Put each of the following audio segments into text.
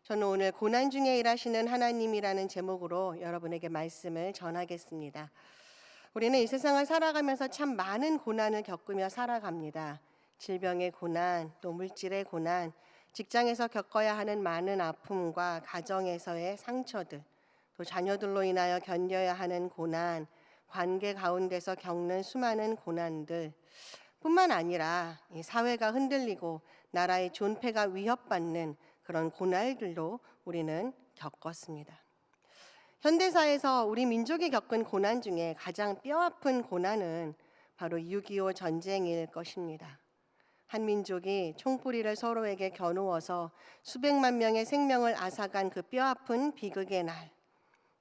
저는 오늘 고난 중에 일하시는 하나님이라는 제목으로 여러분에게 말씀을 전하겠습니다. 우리는 이 세상을 살아가면서 참 많은 고난을 겪으며 살아갑니다. 질병의 고난, 또 물질의 고난, 직장에서 겪어야 하는 많은 아픔과 가정에서의 상처들, 또 자녀들로 인하여 견뎌야 하는 고난, 관계 가운데서 겪는 수많은 고난들 뿐만 아니라 이 사회가 흔들리고 나라의 존폐가 위협받는 그런 고난들도 우리는 겪었습니다. 현대사에서 우리 민족이 겪은 고난 중에 가장 뼈아픈 고난은 바로 6.25 전쟁일 것입니다. 한 민족이 총뿌리를 서로에게 겨누어서 수백만 명의 생명을 앗아간 그 뼈아픈 비극의 날,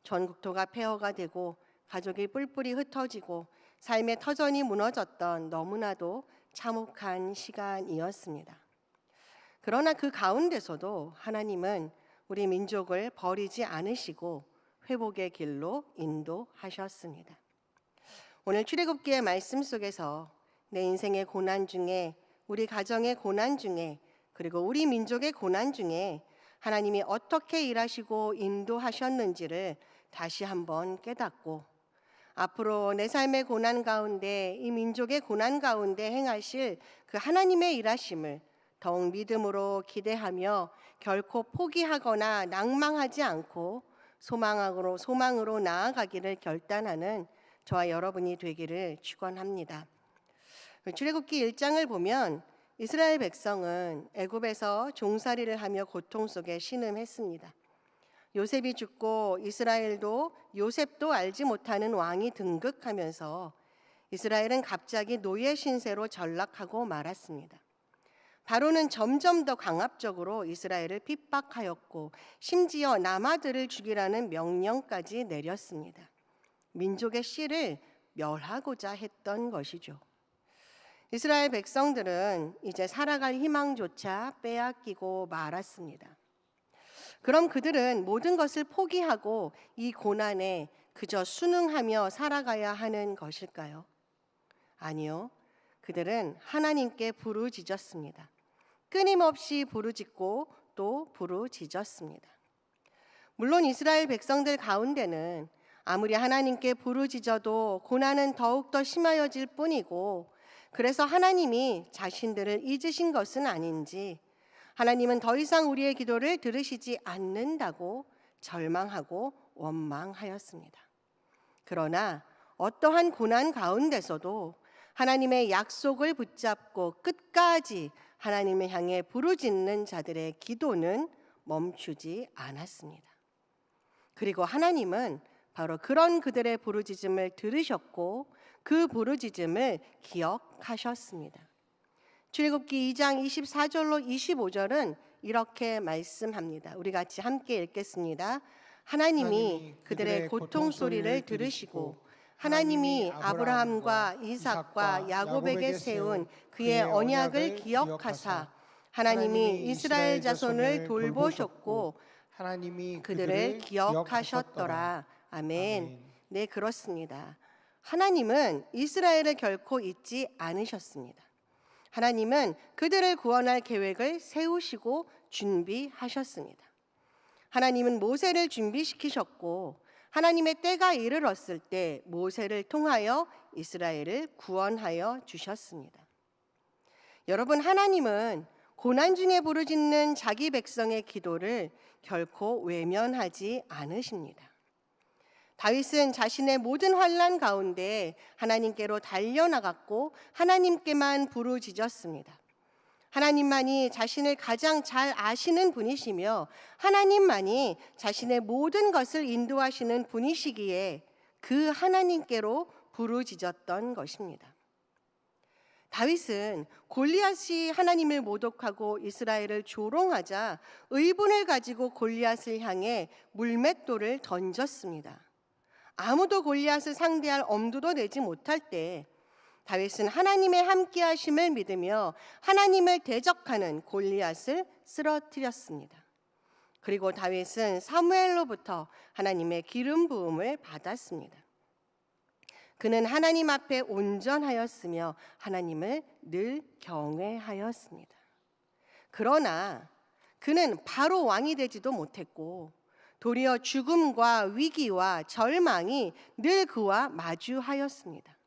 전 국토가 폐허가 되고 가족이 뿔뿔이 흩어지고 삶의 터전이 무너졌던 너무나도 참혹한 시간이었습니다. 그러나 그 가운데서도 하나님은 우리 민족을 버리지 않으시고 회복의 길로 인도하셨습니다. 오늘 출애굽기의 말씀 속에서 내 인생의 고난 중에, 우리 가정의 고난 중에, 그리고 우리 민족의 고난 중에 하나님이 어떻게 일하시고 인도하셨는지를 다시 한번 깨닫고 앞으로 내 삶의 고난 가운데, 이 민족의 고난 가운데 행하실 그 하나님의 일하심을 더욱 믿음으로 기대하며 결코 포기하거나 낭망하지 않고 소망으로 나아가기를 결단하는 저와 여러분이 되기를 축원합니다. 출애굽기 1장을 보면 이스라엘 백성은 애굽에서 종살이를 하며 고통 속에 신음했습니다. 요셉이 죽고 이스라엘도 요셉도 알지 못하는 왕이 등극하면서 이스라엘은 갑자기 노예 신세로 전락하고 말았습니다. 바로는 점점 더 강압적으로 이스라엘을 핍박하였고 심지어 남아들을 죽이라는 명령까지 내렸습니다. 민족의 씨를 멸하고자 했던 것이죠. 이스라엘 백성들은 이제 살아갈 희망조차 빼앗기고 말았습니다. 그럼 그들은 모든 것을 포기하고 이 고난에 그저 순응하며 살아가야 하는 것일까요? 아니요. 그들은 하나님께 부르짖었습니다. 끊임없이 부르짖고 또 부르짖었습니다. 물론 이스라엘 백성들 가운데는 아무리 하나님께 부르짖어도 고난은 더욱더 심하여질 뿐이고, 그래서 하나님이 자신들을 잊으신 것은 아닌지, 하나님은 더 이상 우리의 기도를 들으시지 않는다고 절망하고 원망하였습니다. 그러나 어떠한 고난 가운데서도 하나님의 약속을 붙잡고 끝까지 하나님을 향해 부르짖는 자들의 기도는 멈추지 않았습니다. 그리고 하나님은 바로 그런 그들의 부르짖음을 들으셨고 그 부르짖음을 기억하셨습니다. 출애굽기 2장 24절로 25절은 이렇게 말씀합니다. 우리 같이 함께 읽겠습니다. 하나님이 그들의 고통 소리를 들으시고 하나님이 아브라함과 이삭과 야곱에게 세운 그의 언약을 기억하사 하나님이 이스라엘 자손을 돌보셨고 하나님이 그들을 기억하셨더라. 아멘. 네, 그렇습니다. 하나님은 이스라엘을 결코 잊지 않으셨습니다. 하나님은 그들을 구원할 계획을 세우시고 준비하셨습니다. 하나님은 모세를 준비시키셨고 하나님의 때가 이르렀을 때 모세를 통하여 이스라엘을 구원하여 주셨습니다. 여러분, 하나님은 고난 중에 부르짖는 자기 백성의 기도를 결코 외면하지 않으십니다. 다윗은 자신의 모든 환난 가운데 하나님께로 달려나갔고 하나님께만 부르짖었습니다. 하나님만이 자신을 가장 잘 아시는 분이시며 하나님만이 자신의 모든 것을 인도하시는 분이시기에 그 하나님께로 부르짖었던 것입니다. 다윗은 골리앗이 하나님을 모독하고 이스라엘을 조롱하자 의분을 가지고 골리앗을 향해 물맷돌을 던졌습니다. 아무도 골리앗을 상대할 엄두도 내지 못할 때 다윗은 하나님의 함께하심을 믿으며 하나님을 대적하는 골리앗을 쓰러뜨렸습니다. 그리고 다윗은 사무엘로부터 하나님의 기름 부음을 받았습니다. 그는 하나님 앞에 온전하였으며 하나님을 늘 경외하였습니다. 그러나 그는 바로 왕이 되지도 못했고 도리어 죽음과 위기와 절망이 늘 그와 마주하였습니다.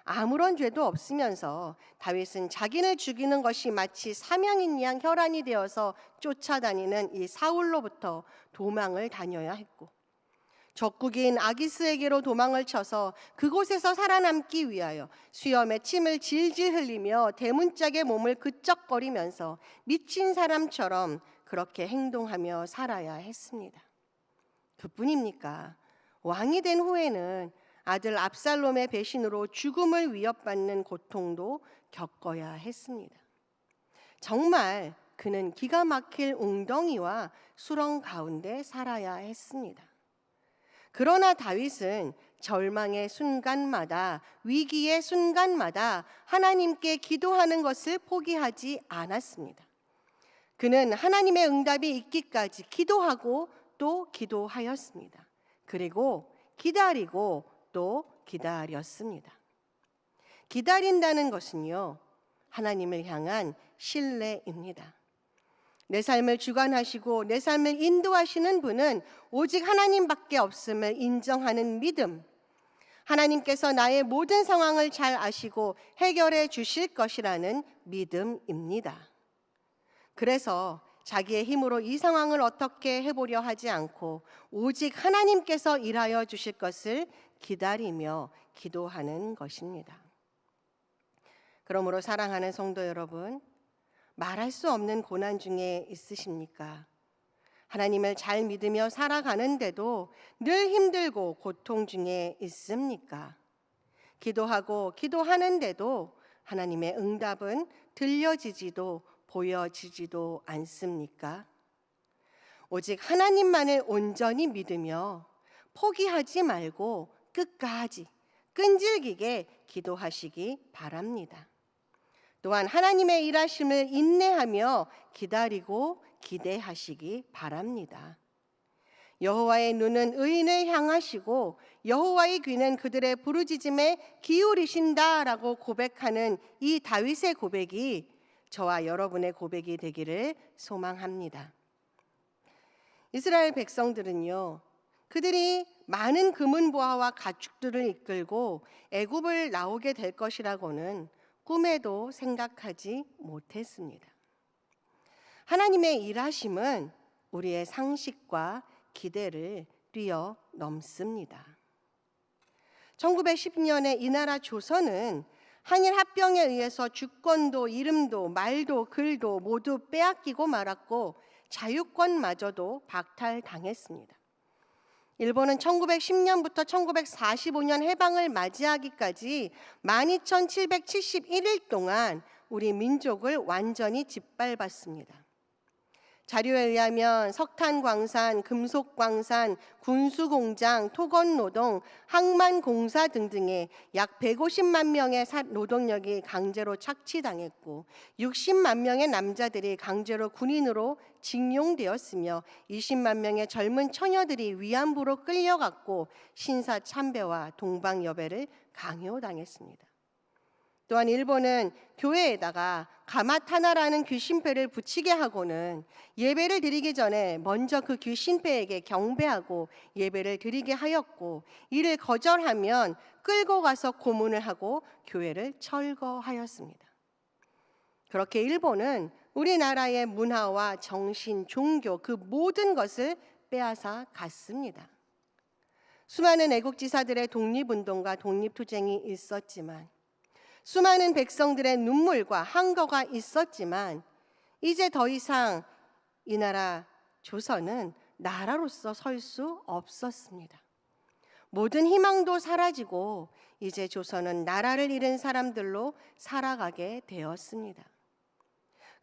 아무런 죄도 없으면서 다윗은 자기를 죽이는 것이 마치 사명인 양 혈안이 되어서 쫓아다니는 이 사울로부터 도망을 다녀야 했고, 적국인 아기스에게로 도망을 쳐서 그곳에서 살아남기 위하여 수염에 침을 질질 흘리며 대문짝에 몸을 그쩍거리면서 미친 사람처럼 그렇게 행동하며 살아야 했습니다. 그뿐입니까? 왕이 된 후에는 아들 압살롬의 배신으로 죽음을 위협받는 고통도 겪어야 했습니다. 정말 그는 기가 막힐 웅덩이와 수렁 가운데 살아야 했습니다. 그러나 다윗은 절망의 순간마다, 위기의 순간마다 하나님께 기도하는 것을 포기하지 않았습니다. 그는 하나님의 응답이 있기까지 기도하고 또 기도하였습니다. 그리고 기다리고 또 기다렸습니다. 기다린다는 것은요, 하나님을 향한 신뢰입니다. 내 삶을 주관하시고 내 삶을 인도하시는 분은 오직 하나님밖에 없음을 인정하는 믿음, 하나님께서 나의 모든 상황을 잘 아시고 해결해 주실 것이라는 믿음입니다. 그래서 자기의 힘으로 이 상황을 어떻게 해보려 하지 않고 오직 하나님께서 일하여 주실 것을 기다리며 기도하는 것입니다. 그러므로 사랑하는 성도 여러분, 말할 수 없는 고난 중에 있으십니까? 하나님을 잘 믿으며 살아가는데도 늘 힘들고 고통 중에 있습니까? 기도하고 기도하는데도 하나님의 응답은 들려지지도 보여지지도 않습니까? 오직 하나님만을 온전히 믿으며 포기하지 말고 끝까지 끈질기게 기도하시기 바랍니다. 또한 하나님의 일하심을 인내하며 기다리고 기대하시기 바랍니다. 여호와의 눈은 의인을 향하시고 여호와의 귀는 그들의 부르짖음에 기울이신다라고 고백하는 이 다윗의 고백이 저와 여러분의 고백이 되기를 소망합니다. 이스라엘 백성들은요, 그들이 많은 금은보화와 가축들을 이끌고 애굽을 나오게 될 것이라고는 꿈에도 생각하지 못했습니다. 하나님의 일하심은 우리의 상식과 기대를 뛰어넘습니다. 1910년에 이 나라 조선은 한일 합병에 의해서 주권도 이름도 말도 글도 모두 빼앗기고 말았고 자유권마저도 박탈당했습니다. 일본은 1910년부터 1945년 해방을 맞이하기까지 12,771일 동안 우리 민족을 완전히 짓밟았습니다. 자료에 의하면 석탄광산, 금속광산, 군수공장, 토건노동, 항만공사 등등의 약 150만 명의 노동력이 강제로 착취당했고 60만 명의 남자들이 강제로 군인으로 징용되었으며 20만 명의 젊은 처녀들이 위안부로 끌려갔고 신사참배와 동방여배를 강요당했습니다. 또한 일본은 교회에다가 가마타나라는 귀신패를 붙이게 하고는 예배를 드리기 전에 먼저 그 귀신패에게 경배하고 예배를 드리게 하였고 이를 거절하면 끌고 가서 고문을 하고 교회를 철거하였습니다. 그렇게 일본은 우리나라의 문화와 정신, 종교 그 모든 것을 빼앗아 갔습니다. 수많은 애국지사들의 독립운동과 독립투쟁이 있었지만 수많은 백성들의 눈물과 항거가 있었지만 이제 더 이상 이 나라 조선은 나라로서 설 수 없었습니다. 모든 희망도 사라지고 이제 조선은 나라를 잃은 사람들로 살아가게 되었습니다.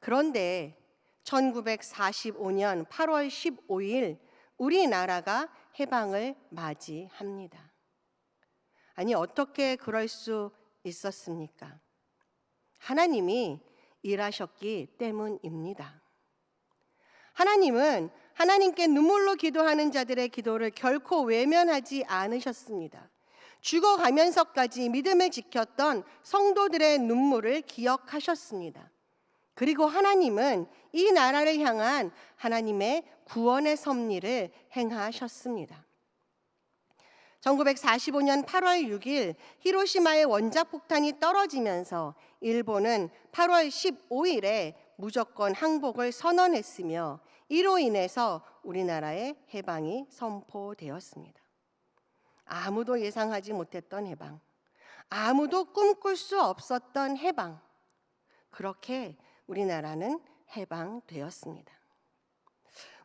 그런데 1945년 8월 15일 우리나라가 해방을 맞이합니다. 아니 어떻게 그럴 수 있었습니까? 하나님이 일하셨기 때문입니다. 하나님은 하나님께 눈물로 기도하는 자들의 기도를 결코 외면하지 않으셨습니다. 죽어가면서까지 믿음을 지켰던 성도들의 눈물을 기억하셨습니다. 그리고 하나님은 이 나라를 향한 하나님의 구원의 섭리를 행하셨습니다. 1945년 8월 6일 히로시마의 원자폭탄이 떨어지면서 일본은 8월 15일에 무조건 항복을 선언했으며 이로 인해서 우리나라의 해방이 선포되었습니다. 아무도 예상하지 못했던 해방, 아무도 꿈꿀 수 없었던 해방, 그렇게 우리나라는 해방되었습니다.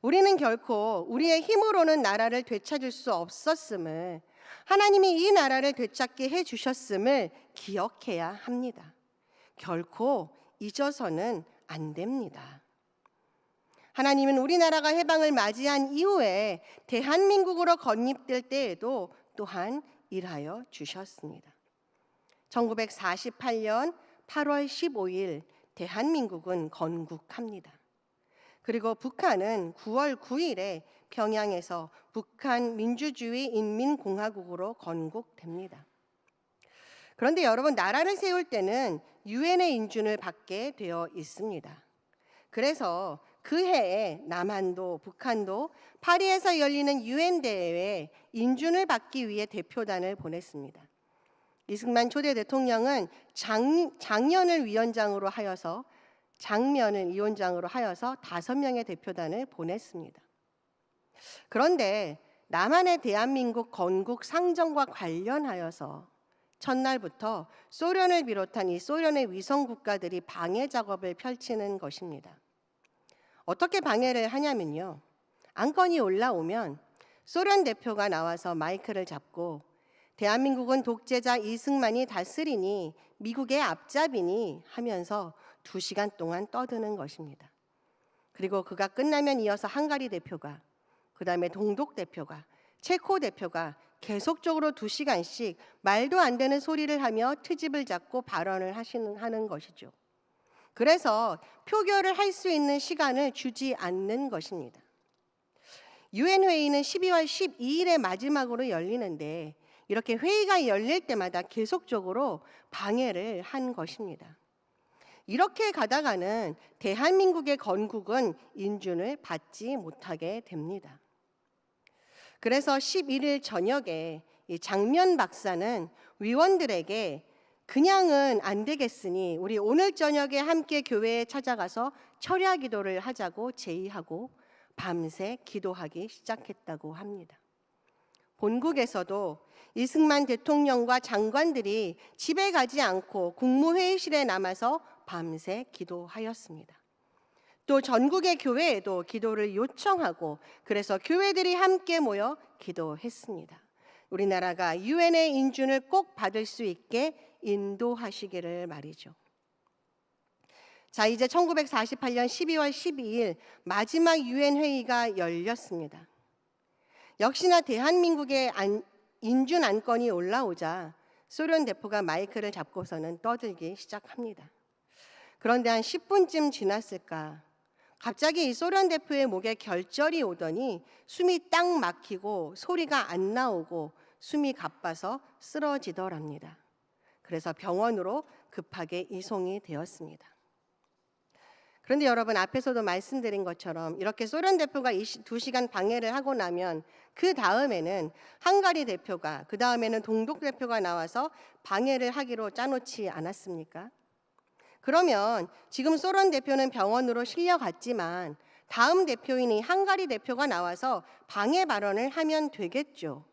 우리는 결코 우리의 힘으로는 나라를 되찾을 수 없었음을, 하나님이 이 나라를 되찾게 해주셨음을 기억해야 합니다. 결코 잊어서는 안 됩니다. 하나님은 우리나라가 해방을 맞이한 이후에 대한민국으로 건립될 때에도 또한 일하여 주셨습니다. 1948년 8월 15일 대한민국은 건국합니다. 그리고 북한은 9월 9일에 평양에서 북한 민주주의 인민공화국으로 건국됩니다. 그런데 여러분, 나라를 세울 때는 유엔의 인준을 받게 되어 있습니다. 그래서 그 해에 남한도 북한도 파리에서 열리는 유엔 대회에 인준을 받기 위해 대표단을 보냈습니다. 이승만 초대 대통령은 장면을 위원장으로 하여서 5명의 대표단을 보냈습니다. 그런데 남한의 대한민국 건국 상정과 관련하여서 첫날부터 소련을 비롯한 이 소련의 위성 국가들이 방해 작업을 펼치는 것입니다. 어떻게 방해를 하냐면요, 안건이 올라오면 소련 대표가 나와서 마이크를 잡고 대한민국은 독재자 이승만이 다스리니 미국의 앞잡이니 하면서 2시간 동안 떠드는 것입니다. 그리고 그가 끝나면 이어서 헝가리 대표가, 그 다음에 동독 대표가, 체코 대표가 계속적으로 2시간씩 말도 안 되는 소리를 하며 트집을 잡고 발언을 하는 것이죠. 그래서 표결을 할 수 있는 시간을 주지 않는 것입니다. 유엔 회의는 12월 12일에 마지막으로 열리는데 이렇게 회의가 열릴 때마다 계속적으로 방해를 한 것입니다. 이렇게 가다가는 대한민국의 건국은 인준을 받지 못하게 됩니다. 그래서 11일 저녁에 이 장면 박사는 위원들에게 그냥은 안 되겠으니 우리 오늘 저녁에 함께 교회에 찾아가서 철야 기도를 하자고 제의하고 밤새 기도하기 시작했다고 합니다. 본국에서도 이승만 대통령과 장관들이 집에 가지 않고 국무회의실에 남아서 밤새 기도하였습니다. 또 전국의 교회에도 기도를 요청하고 그래서 교회들이 함께 모여 기도했습니다. 우리나라가 유엔의 인준을 꼭 받을 수 있게 인도하시기를 말이죠. 자, 이제 1948년 12월 12일 마지막 유엔 회의가 열렸습니다. 역시나 대한민국의 인준 안건이 올라오자 소련 대표가 마이크를 잡고서는 떠들기 시작합니다. 그런데 한 10분쯤 지났을까, 갑자기 이 소련 대표의 목에 결절이 오더니 숨이 딱 막히고 소리가 안 나오고 숨이 가빠서 쓰러지더랍니다. 그래서 병원으로 급하게 이송이 되었습니다. 그런데 여러분, 앞에서도 말씀드린 것처럼 이렇게 소련 대표가 2시간 방해를 하고 나면 그 다음에는 헝가리 대표가, 그 다음에는 동독 대표가 나와서 방해를 하기로 짜놓지 않았습니까? 그러면 지금 소련 대표는 병원으로 실려갔지만 다음 대표인이 헝가리 대표가 나와서 방해 발언을 하면 되겠죠.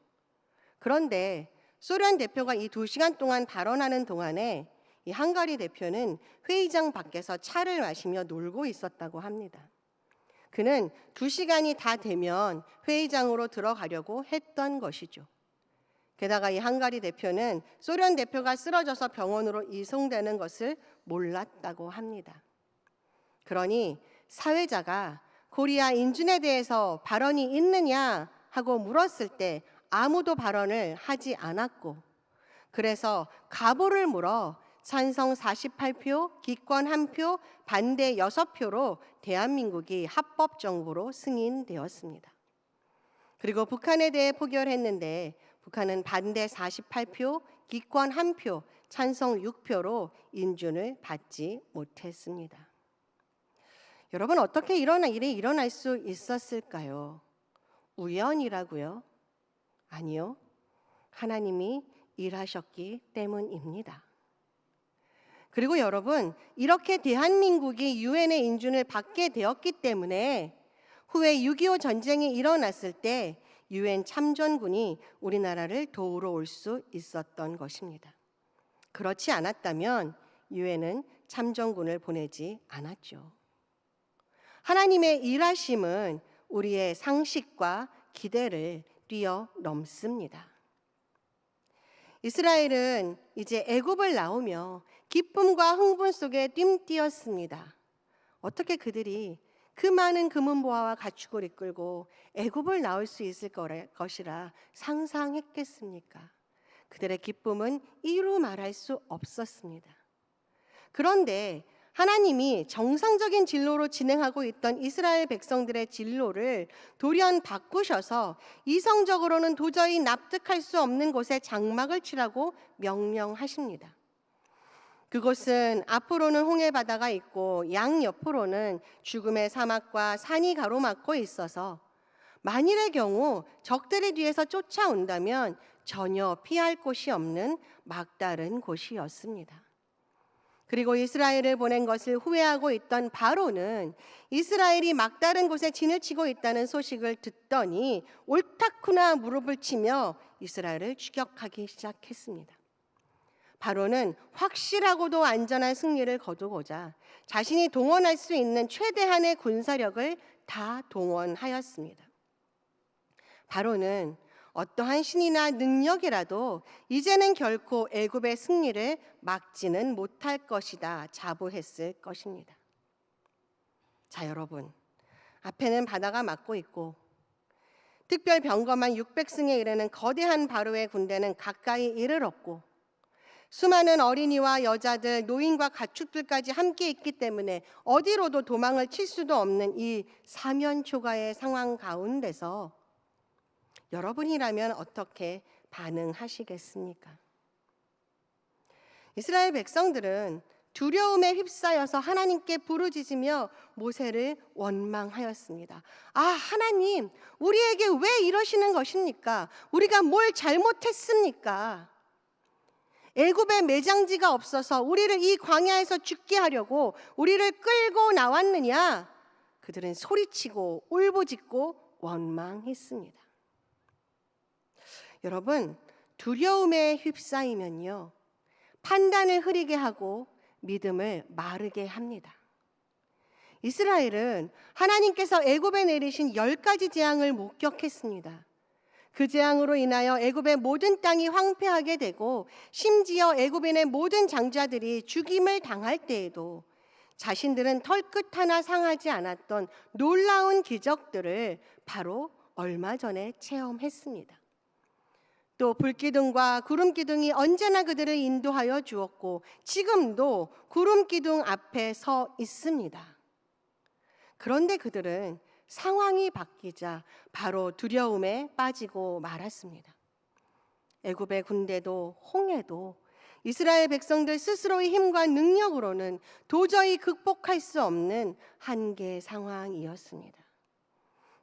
그런데 소련 대표가 이 2시간 동안 발언하는 동안에 이 헝가리 대표는 회의장 밖에서 차를 마시며 놀고 있었다고 합니다. 그는 2시간이 다 되면 회의장으로 들어가려고 했던 것이죠. 게다가 이 헝가리 대표는 소련 대표가 쓰러져서 병원으로 이송되는 것을 몰랐다고 합니다. 그러니 사회자가 코리아 인준에 대해서 발언이 있느냐 하고 물었을 때 아무도 발언을 하지 않았고, 그래서 가보를 물어 찬성 48표, 기권 1표, 반대 6표로 대한민국이 합법정부로 승인되었습니다. 그리고 북한에 대해 포결했는데 북한은 반대 48표, 기권 1표, 찬성 6표로 인준을 받지 못했습니다. 여러분, 어떻게 이런 일이 일어날 수 있었을까요? 우연이라고요? 아니요. 하나님이 일하셨기 때문입니다. 그리고 여러분, 이렇게 대한민국이 유엔의 인준을 받게 되었기 때문에 후에 6.25 전쟁이 일어났을 때 유엔 참전군이 우리나라를 도우러 올 수 있었던 것입니다. 그렇지 않았다면 유엔은 참전군을 보내지 않았죠. 하나님의 일하심은 우리의 상식과 기대를 뛰어넘습니다. 이스라엘은 이제 애굽을 나오며 기쁨과 흥분 속에 뜀뛰었습니다. 어떻게 그들이 그 많은 금은보화와 가축을 이끌고 애굽을 나올 수 있을 것이라 상상했겠습니까? 그들의 기쁨은 이루 말할 수 없었습니다. 그런데 하나님이 정상적인 진로로 진행하고 있던 이스라엘 백성들의 진로를 돌연 바꾸셔서 이성적으로는 도저히 납득할 수 없는 곳에 장막을 치라고 명령하십니다. 그곳은 앞으로는 홍해바다가 있고 양옆으로는 죽음의 사막과 산이 가로막고 있어서 만일의 경우 적들이 뒤에서 쫓아온다면 전혀 피할 곳이 없는 막다른 곳이었습니다. 그리고 이스라엘을 보낸 것을 후회하고 있던 바로는 이스라엘이 막다른 곳에 진을 치고 있다는 소식을 듣더니 옳다구나 무릎을 치며 이스라엘을 추격하기 시작했습니다. 바로는 확실하고도 안전한 승리를 거두고자 자신이 동원할 수 있는 최대한의 군사력을 다 동원하였습니다. 바로는 어떠한 신이나 능력이라도 이제는 결코 애굽의 승리를 막지는 못할 것이다 자부했을 것입니다. 자, 여러분, 앞에는 바다가 막고 있고 특별 병거만 600승에 이르는 거대한 바로의 군대는 가까이 이르렀고 수많은 어린이와 여자들, 노인과 가축들까지 함께 있기 때문에 어디로도 도망을 칠 수도 없는 이 사면초가의 상황 가운데서 여러분이라면 어떻게 반응하시겠습니까? 이스라엘 백성들은 두려움에 휩싸여서 하나님께 부르짖으며 모세를 원망하였습니다. 아, 하나님, 우리에게 왜 이러시는 것입니까? 우리가 뭘 잘못했습니까? 애굽에 매장지가 없어서 우리를 이 광야에서 죽게 하려고 우리를 끌고 나왔느냐? 그들은 소리치고 울부짖고 원망했습니다. 여러분, 두려움에 휩싸이면요, 판단을 흐리게 하고 믿음을 마르게 합니다. 이스라엘은 하나님께서 애굽에 내리신 10가지 재앙을 목격했습니다. 그 재앙으로 인하여 애굽의 모든 땅이 황폐하게 되고 심지어 애굽인의 모든 장자들이 죽임을 당할 때에도 자신들은 털끝 하나 상하지 않았던 놀라운 기적들을 바로 얼마 전에 체험했습니다. 또 불기둥과 구름기둥이 언제나 그들을 인도하여 주었고 지금도 구름기둥 앞에 서 있습니다. 그런데 그들은 상황이 바뀌자 바로 두려움에 빠지고 말았습니다. 애굽의 군대도 홍해도 이스라엘 백성들 스스로의 힘과 능력으로는 도저히 극복할 수 없는 한계 상황이었습니다.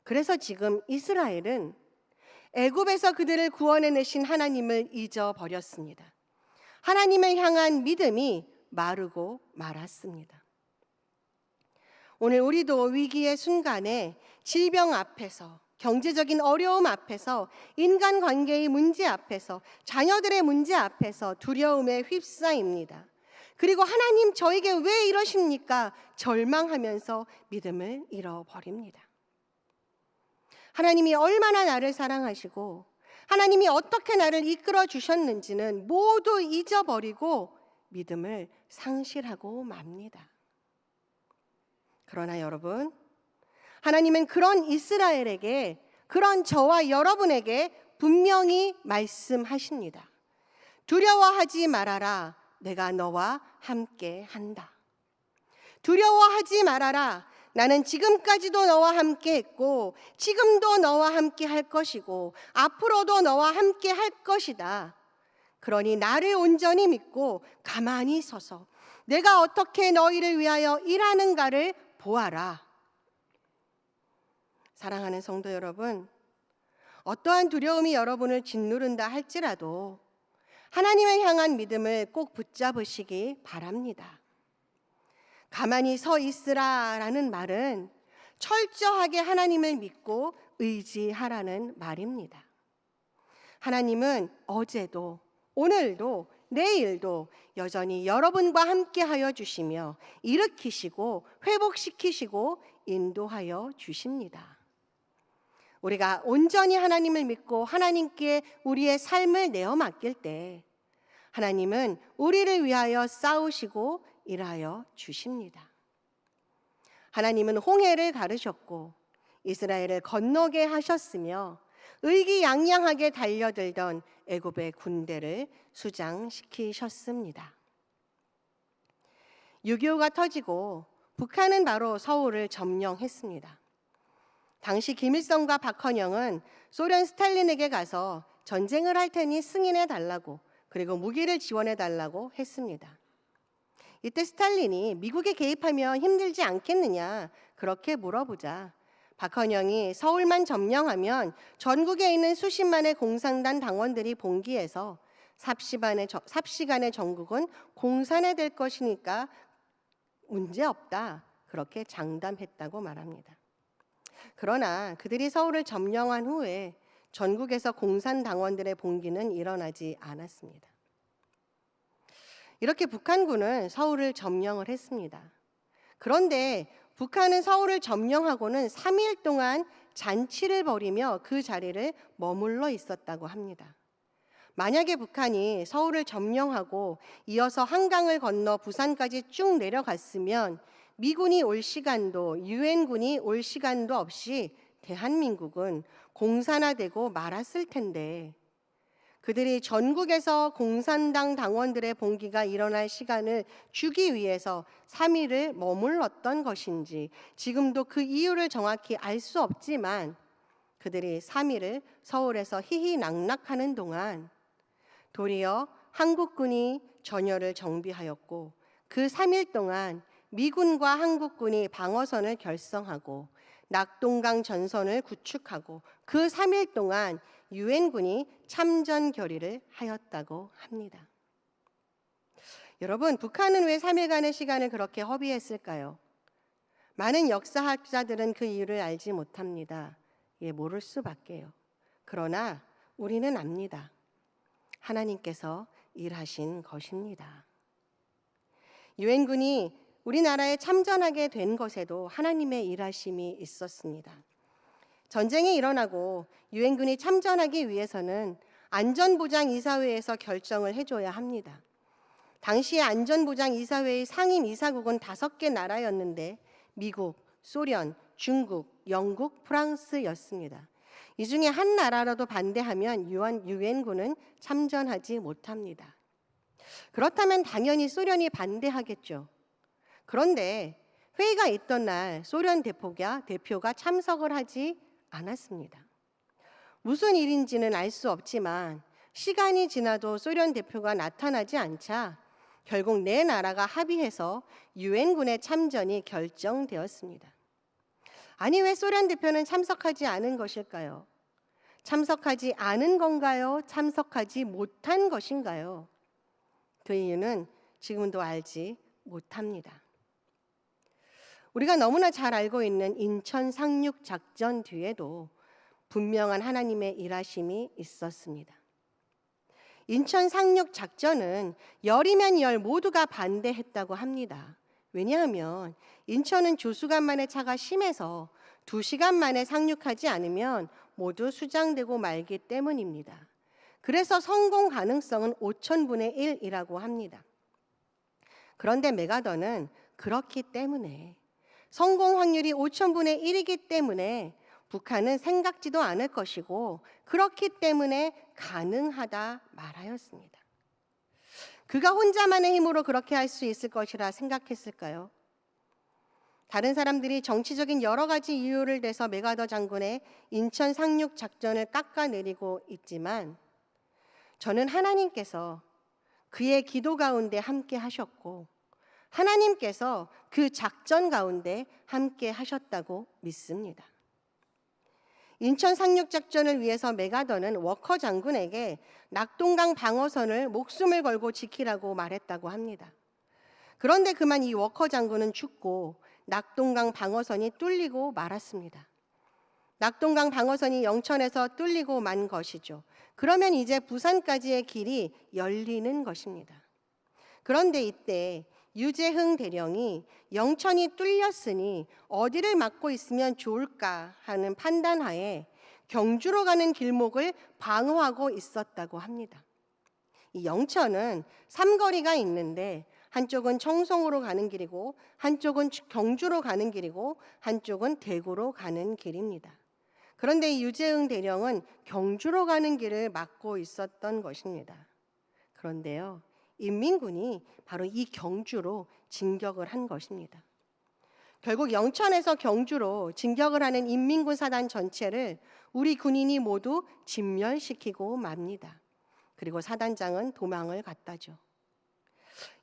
그래서 지금 이스라엘은 애굽에서 그들을 구원해내신 하나님을 잊어버렸습니다. 하나님을 향한 믿음이 마르고 말았습니다. 오늘 우리도 위기의 순간에 질병 앞에서, 경제적인 어려움 앞에서, 인간관계의 문제 앞에서, 자녀들의 문제 앞에서 두려움에 휩싸입니다. 그리고 하나님, 저에게 왜 이러십니까? 절망하면서 믿음을 잃어버립니다. 하나님이 얼마나 나를 사랑하시고 하나님이 어떻게 나를 이끌어 주셨는지는 모두 잊어버리고 믿음을 상실하고 맙니다. 그러나 여러분, 하나님은 그런 이스라엘에게, 그런 저와 여러분에게 분명히 말씀하십니다. 두려워하지 말아라. 내가 너와 함께 한다. 두려워하지 말아라. 나는 지금까지도 너와 함께 했고 지금도 너와 함께 할 것이고 앞으로도 너와 함께 할 것이다. 그러니 나를 온전히 믿고 가만히 서서 내가 어떻게 너희를 위하여 일하는가를 보아라. 사랑하는 성도 여러분, 어떠한 두려움이 여러분을 짓누른다 할지라도 하나님을 향한 믿음을 꼭 붙잡으시기 바랍니다. 가만히 서 있으라라는 말은 철저하게 하나님을 믿고 의지하라는 말입니다. 하나님은 어제도 오늘도 내일도 여전히 여러분과 함께하여 주시며 일으키시고 회복시키시고 인도하여 주십니다. 우리가 온전히 하나님을 믿고 하나님께 우리의 삶을 내어 맡길 때 하나님은 우리를 위하여 싸우시고 일하여 주십니다. 하나님은 홍해를 가르셨고 이스라엘을 건너게 하셨으며 의기양양하게 달려들던 애굽의 군대를 수장시키셨습니다. 6.25가 터지고 북한은 바로 서울을 점령했습니다. 당시 김일성과 박헌영은 소련 스탈린에게 가서 전쟁을 할 테니 승인해 달라고 그리고 무기를 지원해 달라고 했습니다. 이때 스탈린이 미국이 개입하면 힘들지 않겠느냐 그렇게 물어보자 박헌영이 서울만 점령하면 전국에 있는 수십만의 공산당 당원들이 봉기해서 삽시간의 전국은 공산화될 것이니까 문제없다 그렇게 장담했다고 말합니다. 그러나 그들이 서울을 점령한 후에 전국에서 공산당원들의 봉기는 일어나지 않았습니다. 이렇게 북한군은 서울을 점령을 했습니다. 그런데 북한은 서울을 점령하고는 3일 동안 잔치를 벌이며 그 자리를 머물러 있었다고 합니다. 만약에 북한이 서울을 점령하고 이어서 한강을 건너 부산까지 쭉 내려갔으면 미군이 올 시간도 유엔군이 올 시간도 없이 대한민국은 공산화되고 말았을 텐데 그들이 전국에서 공산당 당원들의 봉기가 일어날 시간을 주기 위해서 3일을 머물렀던 것인지 지금도 그 이유를 정확히 알 수 없지만 그들이 3일을 서울에서 희희낙낙하는 동안 도리어 한국군이 전열을 정비하였고 그 3일 동안 미군과 한국군이 방어선을 결성하고 낙동강 전선을 구축하고 그 3일 동안 유엔군이 참전 결의를 하였다고 합니다. 여러분, 북한은 왜 3일간의 시간을 그렇게 허비했을까요? 많은 역사학자들은 그 이유를 알지 못합니다. 모를 수밖에요. 그러나 우리는 압니다. 하나님께서 일하신 것입니다. 유엔군이 우리나라에 참전하게 된 것에도 하나님의 일하심이 있었습니다. 전쟁이 일어나고 유엔군이 참전하기 위해서는 안전보장이사회에서 결정을 해줘야 합니다. 당시의 안전보장이사회의 상임 이사국은 5개 나라였는데 미국, 소련, 중국, 영국, 프랑스였습니다. 이 중에 한 나라라도 반대하면 유엔군은 참전하지 못합니다. 그렇다면 당연히 소련이 반대하겠죠. 그런데 회의가 있던 날 소련 대표가 참석을 하지 않았습니다. 무슨 일인지는 알 수 없지만 시간이 지나도 소련 대표가 나타나지 않자 결국 네 나라가 합의해서 유엔군의 참전이 결정되었습니다. 아니, 왜 소련 대표는 참석하지 않은 것일까요? 참석하지 않은 건가요? 참석하지 못한 것인가요? 그 이유는 지금도 알지 못합니다. 우리가 너무나 잘 알고 있는 인천 상륙 작전 뒤에도 분명한 하나님의 일하심이 있었습니다. 인천 상륙 작전은 열이면 열 모두가 반대했다고 합니다. 왜냐하면 인천은 조수간만의 차가 심해서 2시간 만에 상륙하지 않으면 모두 수장되고 말기 때문입니다. 그래서 성공 가능성은 5,000분의 1이라고 합니다. 그런데 메가더는 그렇기 때문에 성공 확률이 5,000분의 1이기 때문에 북한은 생각지도 않을 것이고 그렇기 때문에 가능하다 말하였습니다. 그가 혼자만의 힘으로 그렇게 할 수 있을 것이라 생각했을까요? 다른 사람들이 정치적인 여러 가지 이유를 대서 메가더 장군의 인천 상륙 작전을 깎아내리고 있지만 저는 하나님께서 그의 기도 가운데 함께 하셨고 하나님께서 그 작전 가운데 함께 하셨다고 믿습니다. 인천 상륙작전을 위해서 메가더는 워커 장군에게 낙동강 방어선을 목숨을 걸고 지키라고 말했다고 합니다. 그런데 그만 이 워커 장군은 죽고 낙동강 방어선이 뚫리고 말았습니다. 낙동강 방어선이 영천에서 뚫리고 만 것이죠. 그러면 이제 부산까지의 길이 열리는 것입니다. 그런데 이때 유재흥 대령이 영천이 뚫렸으니 어디를 막고 있으면 좋을까 하는 판단하에 경주로 가는 길목을 방어하고 있었다고 합니다. 이 영천은 삼거리가 있는데 한쪽은 청송으로 가는 길이고 한쪽은 경주로 가는 길이고 한쪽은 대구로 가는 길입니다. 그런데 이 유재흥 대령은 경주로 가는 길을 막고 있었던 것입니다. 그런데요, 인민군이 바로 이 경주로 진격을 한 것입니다. 결국 영천에서 경주로 진격을 하는 인민군 사단 전체를 우리 군인이 모두 진멸시키고 맙니다. 그리고 사단장은 도망을 갔다죠.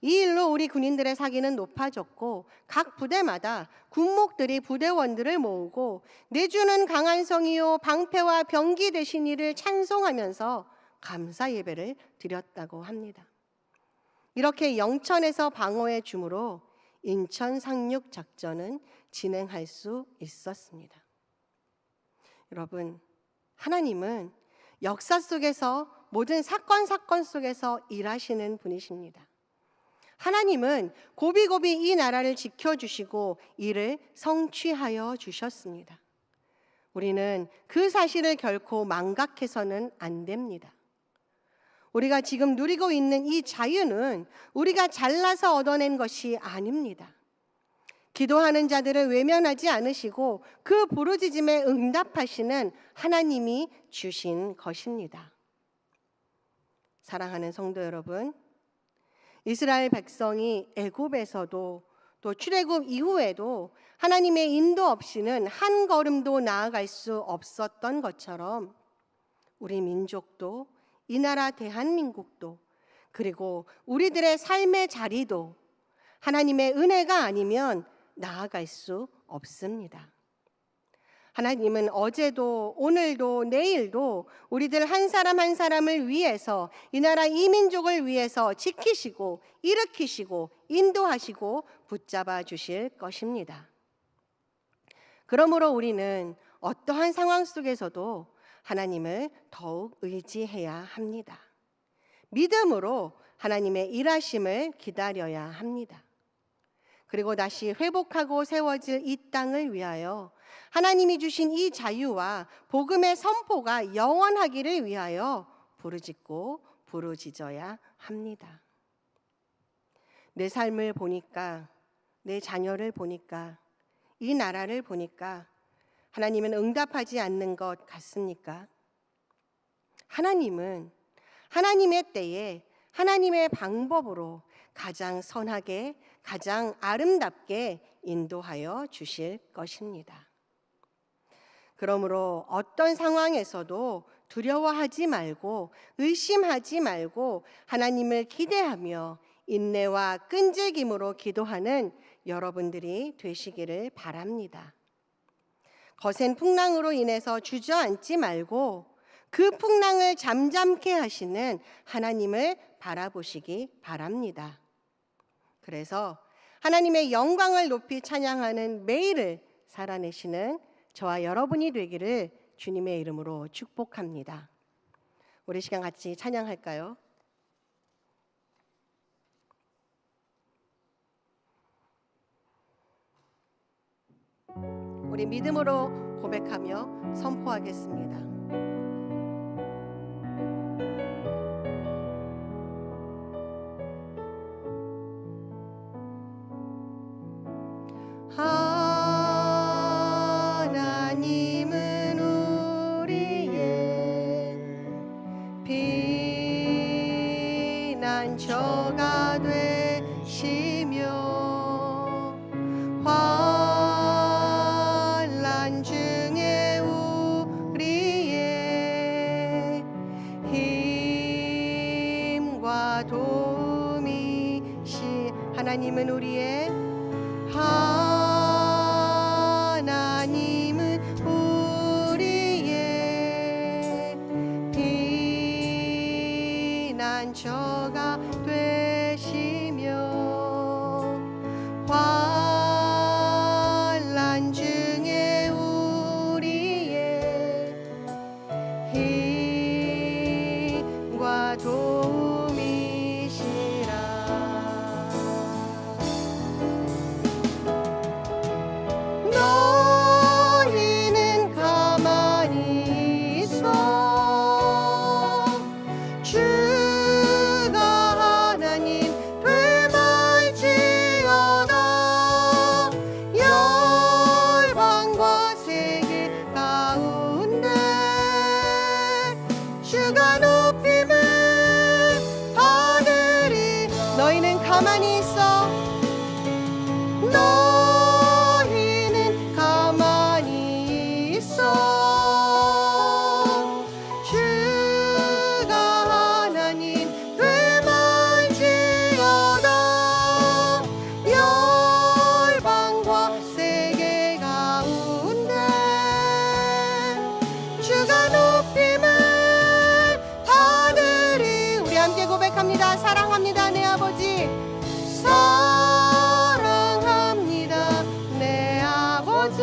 이 일로 우리 군인들의 사기는 높아졌고 각 부대마다 군목들이 부대원들을 모으고 내주는 강한성이요 방패와 병기 되신 이를 찬송하면서 감사 예배를 드렸다고 합니다. 이렇게 영천에서 방어해 줌으로 인천 상륙 작전은 진행할 수 있었습니다. 여러분, 하나님은 역사 속에서 모든 사건 속에서 일하시는 분이십니다. 하나님은 고비고비 이 나라를 지켜주시고 이를 성취하여 주셨습니다. 우리는 그 사실을 결코 망각해서는 안 됩니다. 우리가 지금 누리고 있는 이 자유는 우리가 잘나서 얻어낸 것이 아닙니다. 기도하는 자들을 외면하지 않으시고 그 부르짖음에 응답하시는 하나님이 주신 것입니다. 사랑하는 성도 여러분, 이스라엘 백성이 애굽에서도 또 출애굽 이후에도 하나님의 인도 없이는 한 걸음도 나아갈 수 없었던 것처럼 우리 민족도 이 나라 대한민국도 그리고 우리들의 삶의 자리도 하나님의 은혜가 아니면 나아갈 수 없습니다. 하나님은 어제도 오늘도 내일도 우리들 한 사람 한 사람을 위해서 이 나라 이 민족을 위해서 지키시고 일으키시고 인도하시고 붙잡아 주실 것입니다. 그러므로 우리는 어떠한 상황 속에서도 하나님을 더욱 의지해야 합니다. 믿음으로 하나님의 일하심을 기다려야 합니다. 그리고 다시 회복하고 세워질 이 땅을 위하여 하나님이 주신 이 자유와 복음의 선포가 영원하기를 위하여 부르짖고 부르짖어야 합니다. 내 삶을 보니까, 내 자녀를 보니까, 이 나라를 보니까 하나님은 응답하지 않는 것 같습니까? 하나님은 하나님의 때에 하나님의 방법으로 가장 선하게, 가장 아름답게 인도하여 주실 것입니다. 그러므로 어떤 상황에서도 두려워하지 말고 의심하지 말고 하나님을 기대하며 인내와 끈질김으로 기도하는 여러분들이 되시기를 바랍니다. 거센 풍랑으로 인해서 주저앉지 말고 그 풍랑을 잠잠케 하시는 하나님을 바라보시기 바랍니다. 그래서 하나님의 영광을 높이 찬양하는 매일을 살아내시는 저와 여러분이 되기를 주님의 이름으로 축복합니다. 우리 시간 같이 찬양할까요? 우리 믿음으로 고백하며 선포하겠습니다. 하나님은 우리의 피난처가 되시며 환난 중에 우리의 힘과 도움이시 하나님은 우리의 하나님은 우리의 피난처가 되시며 환난 중에 우리의 힘과 도움이시라. 너희는 가만히 있어 주가 하나님 되말지어다. 열방과 세계 가운데 주가 높임을 받으리. 너희는 가만히 있어. 너희는 가만히 있어 주가 하나님 되말지어다. 열방과 세계 가운데 주가 높임을 받으리. 우리 함께 고백합니다. 사랑합니다 내 아버지. 사랑합니다 내 아버지.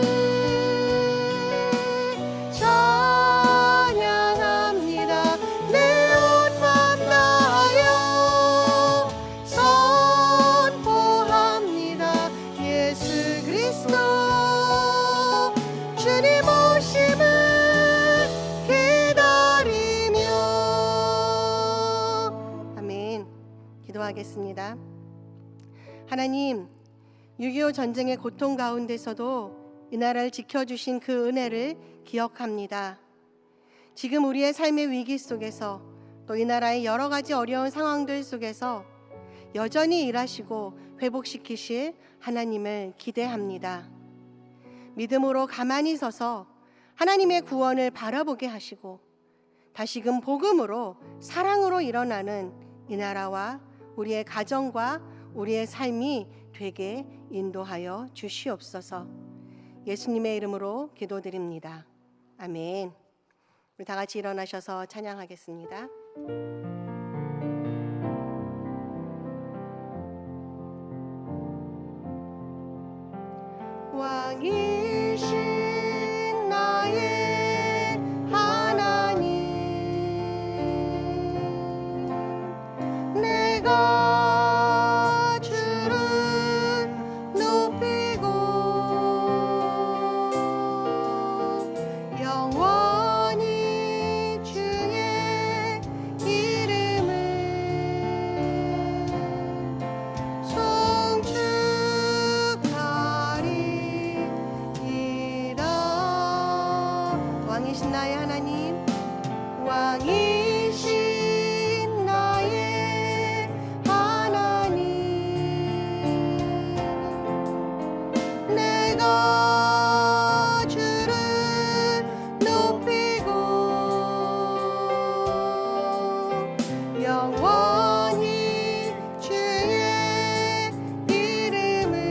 찬양합니다 내 온 맘 다하여. 선포합니다 예수 그리스도 주님 오심을 기다리며. 아멘. 기도하겠습니다. 하나님, 6.25 전쟁의 고통 가운데서도 이 나라를 지켜주신 그 은혜를 기억합니다. 지금 우리의 삶의 위기 속에서 또 이 나라의 여러 가지 어려운 상황들 속에서 여전히 일하시고 회복시키실 하나님을 기대합니다. 믿음으로 가만히 서서 하나님의 구원을 바라보게 하시고 다시금 복음으로 사랑으로 일어나는 이 나라와 우리의 가정과 우리의 삶이 되게 인도하여 주시옵소서. 예수님의 이름으로 기도드립니다. 아멘. 우리 다 같이 일어나셔서 찬양하겠습니다. 왕이신 나의 하나님, 내가 주를 높이고 영원히 주의 이름을 송축하리이다. 왕이신 나의 하나님, 왕이신 나의 하나님, 내가 주를 높이고 영원히 주의 이름을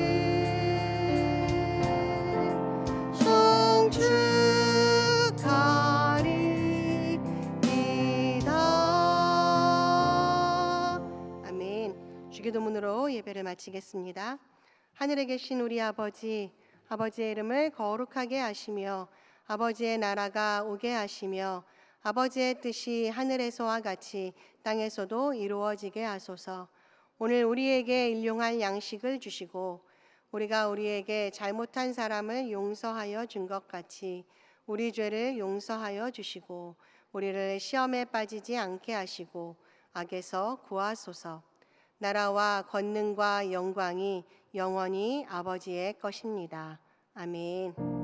송축하리이다. 아멘. 주기도문으로 예배를 마치겠습니다. 하늘에 계신 우리 아버지, 아버지의 이름을 거룩하게 하시며 아버지의 나라가 오게 하시며 아버지의 뜻이 하늘에서와 같이 땅에서도 이루어지게 하소서. 오늘 우리에게 일용할 양식을 주시고 우리가 우리에게 잘못한 사람을 용서하여 준 것 같이 우리 죄를 용서하여 주시고 우리를 시험에 빠지지 않게 하시고 악에서 구하소서. 나라와 권능과 영광이 영원히 아버지의 것입니다. 아멘.